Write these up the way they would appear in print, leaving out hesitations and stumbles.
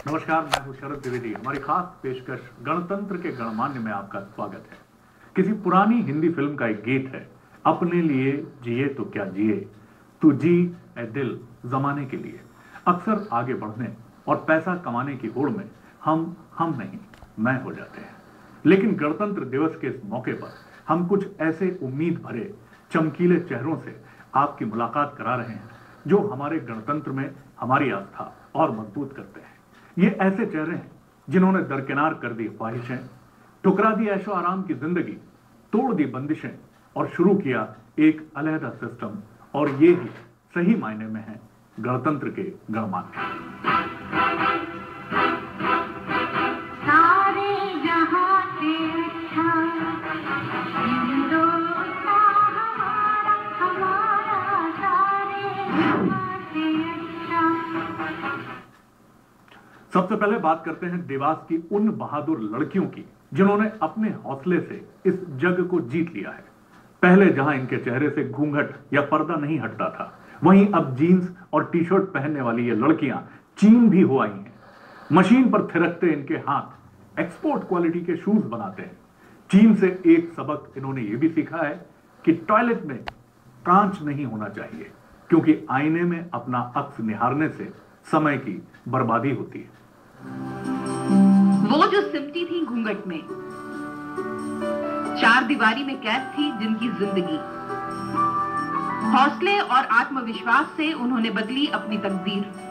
नमस्कार, मैं हूं शरद द्विवेदी। हमारी खास पेशकश गणतंत्र के गणमान्य में आपका स्वागत है। किसी पुरानी हिंदी फिल्म का एक गीत है, अपने लिए जिए तो क्या जिए, तू जी ए दिल जमाने के लिए। अक्सर आगे बढ़ने और पैसा कमाने की होड़ में हम नहीं, मैं हो जाते हैं। लेकिन गणतंत्र दिवस के इस मौके पर हम कुछ ऐसे उम्मीद भरे चमकीले चेहरों से आपकी मुलाकात करा रहे हैं जो हमारे गणतंत्र में हमारी आस्था और मजबूत करते हैं। ये ऐसे चेहरे हैं जिन्होंने दरकिनार कर दी ख्वाहिशें, ठुकरा दी ऐशो आराम की जिंदगी, तोड़ दी बंदिशें और शुरू किया एक अलहदा सिस्टम। और ये ही सही मायने में है गणतंत्र के गणमान्य। सबसे पहले बात करते हैं देवास की उन बहादुर लड़कियों की जिन्होंने अपने हौसले से इस जग को जीत लिया है। पहले जहां इनके चेहरे से घूंघट या पर्दा नहीं हटता था, वहीं अब जीन्स और टी शर्ट पहनने वाली ये लड़कियां चीन भी हो आई हैं। मशीन पर थिरकते इनके हाथ एक्सपोर्ट क्वालिटी के शूज बनाते हैं। चीन से एक सबक इन्होंने ये भी सीखा है कि टॉयलेट में कांच नहीं होना चाहिए, क्योंकि आईने में अपना अक्स निहारने से समय की बर्बादी होती है। वो जो सिमटी थी घूंघट में, चार दीवारी में कैद थी जिनकी जिंदगी, हौसले और आत्मविश्वास से उन्होंने बदली अपनी तकदीर।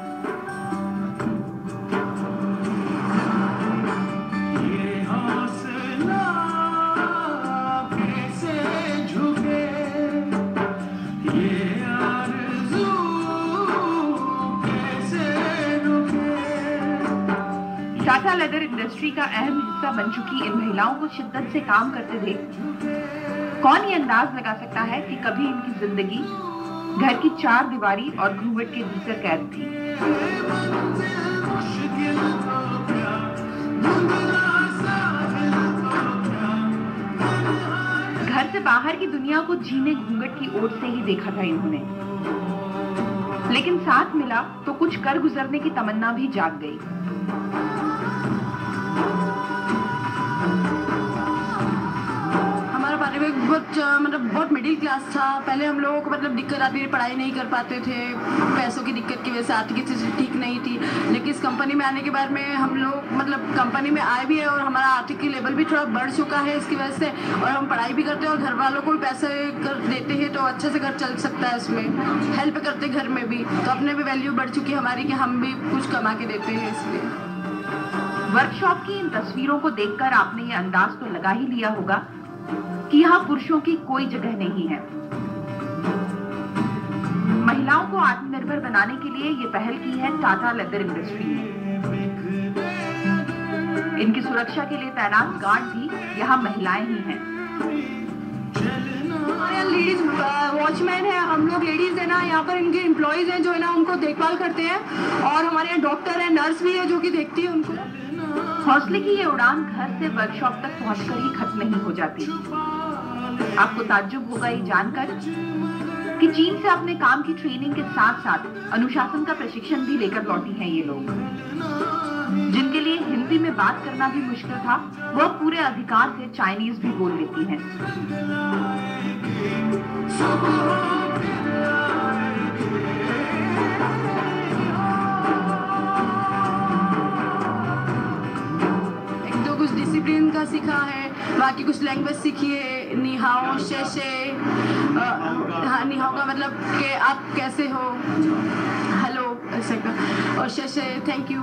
टाटा लेदर इंडस्ट्री का अहम हिस्सा बन चुकी इन महिलाओं को शिद्दत से काम करते देख कौन ये अंदाज लगा सकता है कि कभी इनकी जिंदगी घर की चार दीवारी और घूंघट के भीतर कैद थी। घर से बाहर की दुनिया को जीने घूंघट की ओर से ही देखा था इन्होंने, लेकिन साथ मिला तो कुछ कर गुजरने की तमन्ना भी जाग गई। बहुत मिडिल क्लास था। पहले हम लोगों को दिक्कत आती थी, पढ़ाई नहीं कर पाते थे, पैसों की दिक्कत की वजह से आर्थिक स्थिति ठीक नहीं थी। लेकिन इस कंपनी में आने के बाद में हम लोग कंपनी में आए भी है और हमारा आर्थिक लेवल भी थोड़ा बढ़ चुका है इसकी वजह से, और हम पढ़ाई भी करते हैं और घर वालों को भी पैसे कर देते हैं, तो अच्छे से घर चल सकता है। इसमें हेल्प करते घर में भी, तो अपने भी वैल्यू बढ़ चुकी है हमारी कि हम भी कुछ कमा के देते हैं। इसलिए वर्कशॉप की इन तस्वीरों को देखकर आपने ये अंदाज तो लगा ही लिया होगा कि यहाँ पुरुषों की कोई जगह नहीं है। महिलाओं को आत्मनिर्भर बनाने के लिए ये पहल की है टाटा लेदर इंडस्ट्री ने। इनकी सुरक्षा के लिए तैनात गार्ड भी यहाँ महिलाएं ही हैं। हमारे यहाँ लेडीज वॉचमैन है, हम लोग लेडीज है ना, यहाँ पर इनके एम्प्लॉइज हैं जो है ना उनको देखभाल करते हैं, और हमारे यहाँ डॉक्टर है, नर्स भी है जो कि देखती है उनको। हौसले की ये उड़ान घर से वर्कशॉप तक पहुंचकर ही खत्म नहीं हो जाती। आपको ताज्जुब होगा ये जानकर कि चीन से अपने काम की ट्रेनिंग के साथ साथ अनुशासन का प्रशिक्षण भी लेकर लौटी हैं ये लोग। जिनके लिए हिंदी में बात करना भी मुश्किल था, वह पूरे अधिकार से चाइनीज भी बोल लेती हैं। डिसिप्लिन का सीखा है, बाकी कुछ लैंग्वेज सीखी है, निहाओ, शेशे, हाँ निहाओ का मतलब कि आप कैसे हो, हेलो ऐसे का, और शेशे थैंक यू।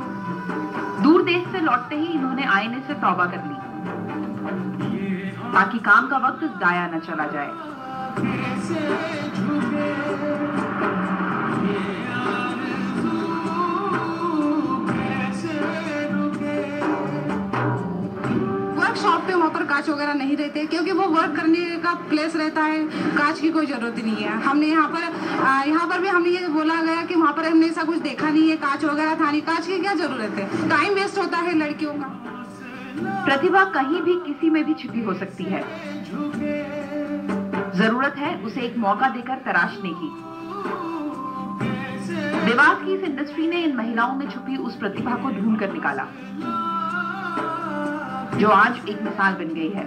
दूर देश से लौटते ही इन्होंने आईने से तौबा कर ली ताकि काम का वक्त जाया न चला जाए। शॉप पे वहाँ पर कांच वगैरह नहीं रहते, क्योंकि वो वर्क करने का प्लेस रहता है, कांच की कोई जरूरत नहीं है। हमने यहाँ पर भी हमने ये बोला गया कि वहाँ पर हमने ऐसा कुछ देखा नहीं है, कांच वगैरह था नहीं, कांच की क्या जरूरत है, टाइम वेस्ट होता है लड़कियों का। प्रतिभा कहीं भी किसी में भी छिपी हो सकती है, जरूरत है उसे एक मौका देकर तराशने की। देवास की इस इंडस्ट्री ने इन महिलाओं में छुपी उस प्रतिभा को ढूंढ कर निकाला जो आज एक मिसाल बन गई है।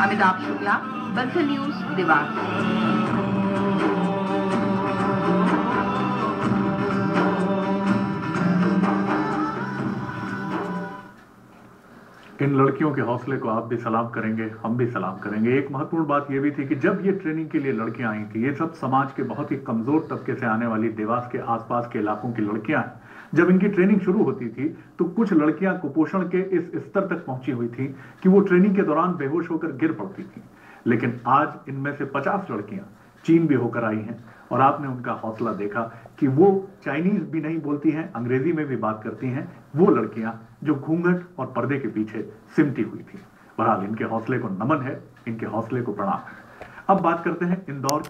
अमिताभ शुक्ला, बंसल न्यूज, देवास। इन लड़कियों के हौसले को आप भी सलाम करेंगे, हम भी सलाम करेंगे। एक महत्वपूर्ण बात यह भी थी कि जब ये ट्रेनिंग के लिए लड़कियां आई थी, ये सब समाज के बहुत ही कमजोर तबके से आने वाली देवास के आसपास के इलाकों की लड़कियां हैं। जब इनकी ट्रेनिंग शुरू होती थी तो कुछ लड़कियां कुपोषण के इस स्तर तक पहुंची हुई थी कि वो ट्रेनिंग के दौरान बेहोश होकर गिर पड़ती थी। लेकिन आज इनमें से 50 लड़कियां चीन भी होकर आई हैं और आपने उनका हौसला देखा कि वो चाइनीज भी नहीं बोलती हैं, अंग्रेजी में भी बात करती हैं। वो लड़कियां जो घूंघट और पर्दे के पीछे सिमटी हुई थी। बहरहाल इनके हौसले को नमन है, इनके हौसले को प्रणाम है। अब बात करते हैं इंदौर के